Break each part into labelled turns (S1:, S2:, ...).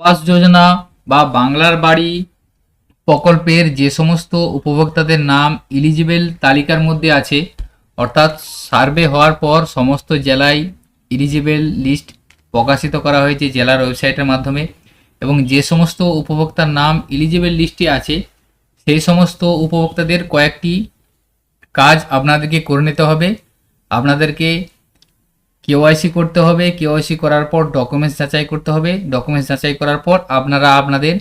S1: আবাস যোজনা বা বাংলার বাড়ি প্রকল্পের যে সমস্ত উপভোক্তাদের নাম এলিজিবল তালিকার মধ্যে আছে, অর্থাৎ সার্ভে হওয়ার পর সমস্ত জেলায় এলিজিবল লিস্ট প্রকাশিত করা হয়েছে জেলার ওয়েবসাইটের মাধ্যমে, এবং যে সমস্ত উপভোক্তার নাম এলিজিবল লিস্টে আছে সেই সমস্ত উপভোক্তাদের কয়েকটি কাজ আপনাদেরকে করে নিতে হবে। আপনাদেরকে কেওয়াইসি করতে হবে, কেওয়াইসি করার পর ডকুমেন্টস যাচাই করতে হবে, ডকুমেন্টস যাচাই করার পর আপনারা আপনাদের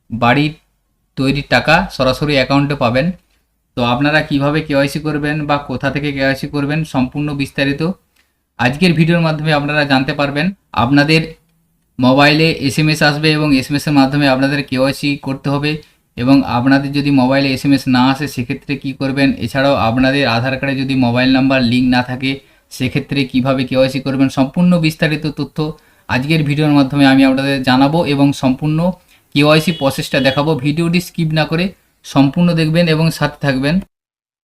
S1: বাড়ির তৈরির টাকা সরাসরি অ্যাকাউন্টে পাবেন। তো আপনারা কিভাবে কেওয়াইসি করবেন বা কোথা থেকে কেওয়াইসি করবেন সম্পূর্ণ বিস্তারিত আজকের ভিডিওর মাধ্যমে আপনারা জানতে পারবেন। আপনাদের মোবাইলে এসএমএস আসবে এবং এসএমএসের মাধ্যমে আপনাদের কেওয়াইসি করতে হবে, এবং আপনাদের যদি মোবাইলে এসএমএস না আসে সেক্ষেত্রে কি করবেন, এছাড়াও আপনাদের আধার কার্ডে যদি মোবাইল নাম্বার লিঙ্ক না থাকে সেক্ষেত্রে কিভাবে কেওয়াইসি করবেন সম্পূর্ণ বিস্তারিত তথ্য আজকের ভিডিওর মাধ্যমে আমি আপনাদের জানাবো এবং সম্পূর্ণ কেওয়াইসি প্রসেসটা দেখাবো। ভিডিওটি স্কিপ না করে সম্পূর্ণ দেখবেন এবং সাথে থাকবেন।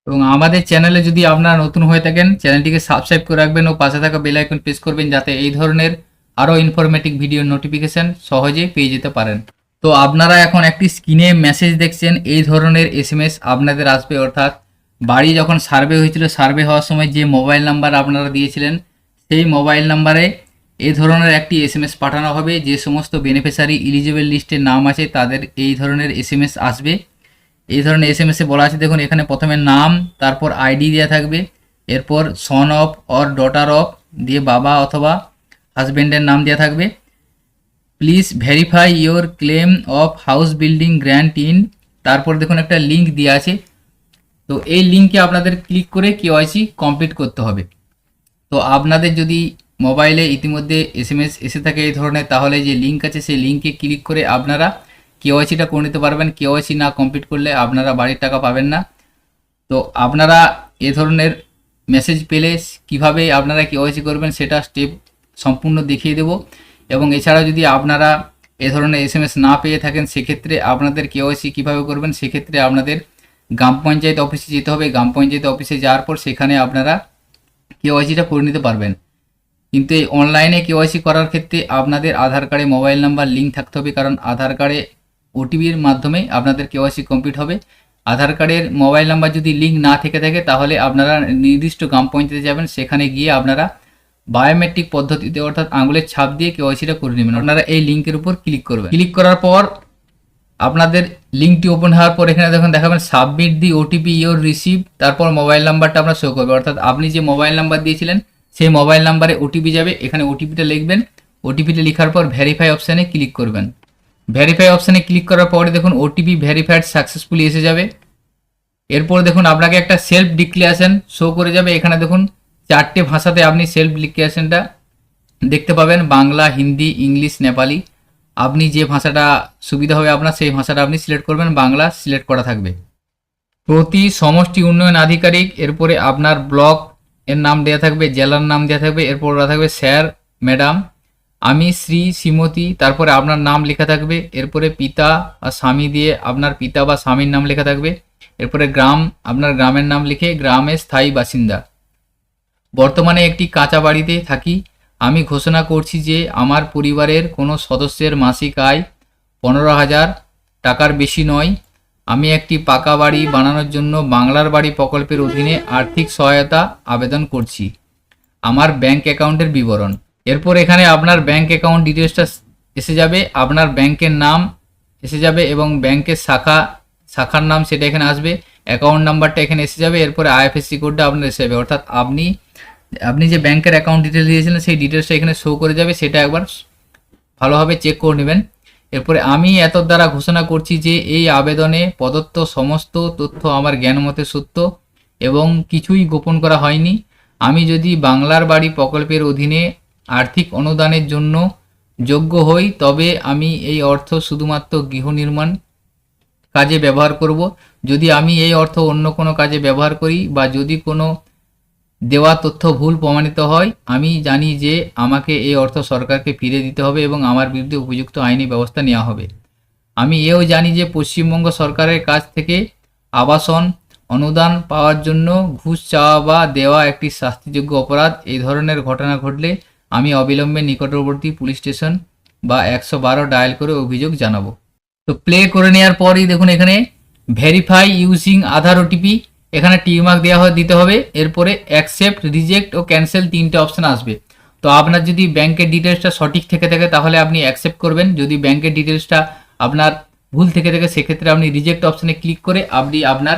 S1: এবং আমাদের চ্যানেলে যদি আপনারা নতুন হয়ে থাকেন চ্যানেলটিকে সাবস্ক্রাইব করে রাখবেন ও পাশে থাকা বেল আইকন প্রেস করবেন যাতে এই ধরনের আরও ইনফরমেটিভ ভিডিও নোটিফিকেশান সহজে পেয়ে যেতে পারেন। তো আপনারা এখন একটি স্ক্রিনে মেসেজ দেখছেন, এই ধরনের এসএমএস আপনাদের আসবে, অর্থাৎ বাড়ি যখন সার্ভে হয়েছিল সার্ভে হওয়ার সময় যে মোবাইল নাম্বার আপনারা দিয়েছিলেন সেই মোবাইল নাম্বারে এই ধরনের একটি এসএমএস পাঠানো হবে। যে সমস্ত বেনিফিশিয়ারি এলিজিবল লিস্টের নাম আছে তাদের এই ধরনের এসএমএস আসবে। এই ধরনের এসএমএসে বলা আছে, দেখুন এখানে প্রথমে নাম, তারপর আইডি দেওয়া থাকবে, এরপর son of or daughter of দিয়ে বাবা অথবা হাজব্যান্ডের নাম দেওয়া থাকবে। Please verify your claim of house building grant in, তারপর দেখুন একটা লিঙ্ক দেওয়া আছে। তো এই লিঙ্কে আপনাদের ক্লিক করে কেওয়াইসি কমপ্লিট করতে হবে। তো আপনাদের যদি মোবাইলে ইতিমধ্যে এসএমএস এসে থাকে এই ধরনের, তাহলে যে লিঙ্ক আছে সেই লিঙ্কে ক্লিক করে আপনারা কেওয়াইসিটা করে নিতে পারবেন। কেওয়াইসি না কমপ্লিট করলে আপনারা বাড়ির টাকা পাবেন না। তো আপনারা এ ধরনের মেসেজ পেলে কিভাবে আপনারা কেওয়াইসি করবেন সেটা স্টেপ সম্পূর্ণ দেখিয়ে দেব। এবং এছাড়া যদি আপনারা এ ধরনের এসএমএস না পেয়ে থাকেন সেক্ষেত্রে আপনাদের কেওয়াইসি কীভাবে করবেন, সেক্ষেত্রে আপনাদের গ্রাম পঞ্চায়েত অফিসে যেতে হবে। গ্রাম পঞ্চায়েত অফিসে যাওয়ার পর সেখানে আপনারা কেওয়াইসিটা করে নিতে পারবেন। কিন্তু এই অনলাইনে কেওয়াইসি করার ক্ষেত্রে আপনাদের আধার কার্ডে মোবাইল নাম্বার লিঙ্ক থাকতে হবে, কারণ আধার কার্ডে ওটিপির মাধ্যমে আপনাদের কেওয়াইসি কমপ্লিট হবে। আধার কার্ডের মোবাইল নাম্বার যদি লিঙ্ক না থেকে থাকে তাহলে আপনারা নির্দিষ্ট গ্রাম পঞ্চায়েতে যাবেন, সেখানে গিয়ে আপনারা বায়োমেট্রিক পদ্ধতিতে অর্থাৎ আঙুলের ছাপ দিয়ে কেওয়াইসিটা করে নেবেন। আপনারা এই লিঙ্কের উপর ক্লিক করবেন। ক্লিক করার পর আপনাদের লিঙ্কটি ওপেন হওয়ার পর এখানে দেখুন দেখাবেন submit the OTP your receive, তারপর মোবাইল নাম্বারটা আপনার শো করবে, অর্থাৎ আপনি যে মোবাইল নাম্বার দিয়েছিলেন সেই মোবাইল নাম্বারে ওটিপি যাবে। এখানে ওটিপিটা লিখবেন, ওটিপিটা লেখার পর ভেরিফাই অপশানে ক্লিক করবেন। ভেরিফাই অপশানে ক্লিক করার পরে দেখুন ওটিপি ভেরিফাইড সাকসেসফুলি এসে যাবে। এরপর দেখুন আপনাকে একটা সেলফ ডিক্লারেশন শো করে যাবে। এখানে দেখুন 4টে ভাষাতে আপনি সেলফ ডিক্লারেশনটা দেখতে পাবেন, বাংলা, হিন্দি, ইংলিশ, নেপালি। আপনি যে ভাষাটা সুবিধা হবে আপনার সেই ভাষাটা আপনি সিলেক্ট করবেন, বাংলা সিলেক্ট করা থাকবে। প্রতি সমষ্টি উন্নয়ন আধিকারিক, এরপরে আপনার ব্লক এর নাম দেওয়া থাকবে, জেলার নাম দেওয়া থাকবে, এরপর ওরা থাকবে স্যার, ম্যাডাম, আমি শ্রী, শ্রীমতী, তারপরে আপনার নাম লেখা থাকবে, এরপরে পিতা আর স্বামী দিয়ে আপনার পিতা বা স্বামীর নাম লেখা থাকবে, এরপরে গ্রাম, আপনার গ্রামের নাম লিখে গ্রামে স্থায়ী বাসিন্দা। বর্তমানে একটি কাঁচা বাড়িতে থাকি। আমি ঘোষণা করছি যে আমার পরিবারের কোনো সদস্যের মাসিক আয় 15,000 টাকার বেশি নয়। আমি একটি পাকা বাড়ি বানানোর জন্য বাংলার বাড়ি প্রকল্পের অধীনে আর্থিক সহায়তা আবেদন করছি। আমার ব্যাংক অ্যাকাউন্টের বিবরণ, এরপর এখানে আপনার ব্যাংক অ্যাকাউন্ট ডিটেলসটা এসে যাবে, আপনার ব্যাংকের নাম এসে যাবে এবং ব্যাংকের শাখার নাম সেটা এখানে আসবে, অ্যাকাউন্ট নাম্বারটা এখানে এসে যাবে, এরপরে আইএফএসসি কোডটা আপনার এসে যাবে, অর্থাৎ আপনি যে ব্যাংকের অ্যাকাউন্ট ডিটেলস দিয়েছিলেন সেই ডিটেলসটা এখানে শো করে যাবে, সেটা একবার ভালোভাবে চেক করে নেবেন। এরপরে আমি এত দ্বারা ঘোষণা করছি যে এই আবেদনে প্রদত্ত সমস্ত তথ্য আমার জ্ঞানমতে সত্য এবং কিছুই গোপন করা হয়নি। আমি যদি বাংলার বাড়ি প্রকল্পের অধীনে আর্থিক অনুদানের জন্য যোগ্য হই তবে আমি এই অর্থ শুধুমাত্র গৃহ নির্মাণ কাজে ব্যবহার করব। যদি আমি এই অর্থ অন্য কোনো কাজে ব্যবহার করি বা যদি কোনো দেওয়া তথ্য ভুল প্রমাণিত হয়, আমি জানি যে আমাকে এই অর্থ সরকারকে ফিরে দিতে হবে এবং আমার বিরুদ্ধে উপযুক্ত আইনি ব্যবস্থা নেওয়া হবে। আমি এও জানি যে পশ্চিমবঙ্গ সরকারের কাছ থেকে আবাসন অনুদান পাওয়ার জন্য ঘুষ চাওয়া বা দেওয়া একটি শাস্তিযোগ্য অপরাধ। এই ধরনের ঘটনা ঘটলে আমি অবিলম্বে নিকটবর্তী পুলিশ স্টেশন বা 112 ডায়াল করে অভিযোগ জানাবো। তো প্লে করে নেওয়ার পরই দেখুন এখানে ভেরিফাই ইউজিং আধার ওটিপি, এখানে টিক মার্ক দিতে হবে। এরপরে অ্যাকসেপ্ট, রিজেক্ট ও ক্যান্সেল 3টে অপশন আসবে। তো আপনার যদি ব্যাংকের ডিটেলসটা সঠিক থেকে থাকে তাহলে আপনি অ্যাকসেপ্ট করবেন, যদি ব্যাংকের ডিটেলসটা আপনার ভুল থেকে থাকে সেক্ষেত্রে আপনি রিজেক্ট অপশনে ক্লিক করে আপনি আপনার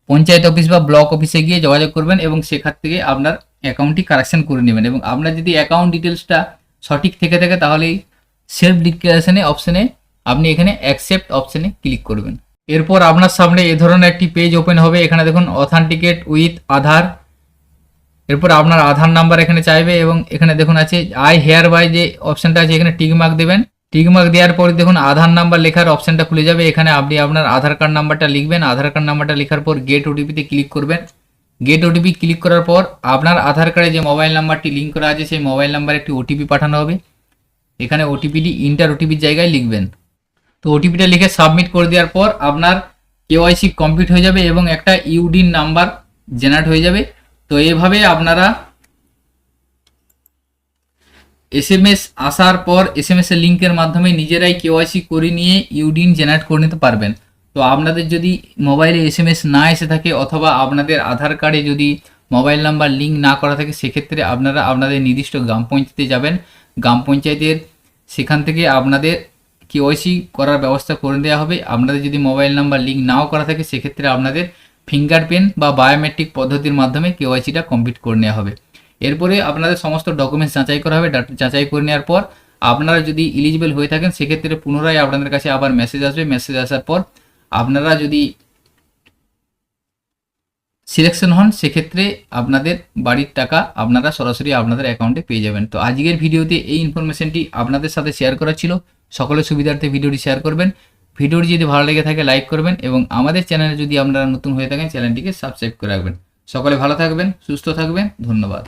S1: পঞ্চায়েত অফিস বা ব্লক অফিসে গিয়ে যোগাযোগ করবেন এবং সেখান থেকে আপনার অ্যাকাউন্টটি কারেকশন করে নেবেন। এবং আপনার যদি অ্যাকাউন্ট ডিটেলসটা সঠিক থেকে থাকে তাহলে সেলফ ডিক্লারেশনে অপশনে আপনি এখানে অ্যাকসেপ্ট অপশনে ক্লিক করবেন। এরপর আপনার সামনে এ ধরনের একটি পেজ ওপেন হবে। এখানে দেখুন অথেন্টিকেট উইথ আধার, এরপর আপনার আধার নাম্বার এখানে চাইবে এবং এখানে দেখুন আছে আই হেয়ার বাই যে অপশনটা আছে এখানে টিক মার্ক দেবেন। টিক মার্ক দেওয়ার পরে দেখুন আধার নাম্বার লেখার অপশনটা খুলে যাবে। এখানে আপনি আপনার আধার কার্ড নাম্বারটা লিখবেন। আধার কার্ড নাম্বারটা লেখার পর গেট ওটিপিতে ক্লিক করবেন। গেট ওটিপি ক্লিক করার পর আপনার আধার কার্ডে যে মোবাইল নাম্বারটি লিঙ্ক করা আছে সেই মোবাইল নাম্বারে একটি ওটিপি পাঠানো হবে। এখানে ওটিপিটি ইন্টার ওটিপির জায়গায় লিখবেন। তো ওটিপিটা লিখে সাবমিট করে দেওয়ার পর আপনার কেওয়াইসি কমপ্লিট হয়ে যাবে এবং একটা ইউডিন নাম্বার জেনারেট হয়ে যাবে। তো এইভাবে আপনারা এসএমএস আসার পর এসএমএস এর লিঙ্কের মাধ্যমে নিজেরাই কেওয়াইসি করে নিয়ে ইউডিন জেনারেট করে নিতে পারবেন। তো আপনাদের যদি মোবাইলে এসএমএস না এসে থাকে অথবা আপনাদের আধার কার্ডে যদি মোবাইল নাম্বার লিঙ্ক না করা থাকে সেক্ষেত্রে আপনারা আপনাদের নির্দিষ্ট গ্রাম পঞ্চায়েতে যাবেন। গ্রাম পঞ্চায়েতের সেখান থেকে আপনাদের কেওয়াইসি করার ব্যবস্থা করে দেওয়া হবে। আপনাদের যদি মোবাইল নাম্বার লিঙ্ক নাও করা থাকে সেক্ষেত্রে আপনাদের ফিঙ্গারপ্রিন্ট বা বায়োমেট্রিক পদ্ধতির মাধ্যমে কেওয়াইসিটা কমপ্লিট করে নেওয়া হবে। এরপরে আপনাদের সমস্ত ডকুমেন্টস যাচাই করা হবে। যাচাই করে নেওয়ার পর আপনারা যদি এলিজিবল হয়ে থাকেন সেক্ষেত্রে পুনরায় আপনাদের কাছে আবার মেসেজ আসবে। মেসেজ আসার পর আপনারা যদি সিলেকশন হন সেক্ষেত্রে আপনাদের বাড়ির টাকা আপনারা সরাসরি আপনাদের অ্যাকাউন্টে পেয়ে যাবেন। তো আজকের ভিডিওতে এই ইনফরমেশনটি আপনাদের সাথে শেয়ার করা ছিল। সকলের সুবিধার্থে ভিডিওটি শেয়ার করবেন। ভিডিওটি যদি ভালো লেগে থাকে লাইক করবেন এবং আমাদের চ্যানেলে যদি আপনারা নতুন হয়ে থাকেন চ্যানেলটিকে সাবস্ক্রাইব করে রাখবেন। সকলে ভালো থাকবেন, সুস্থ থাকবেন, ধন্যবাদ।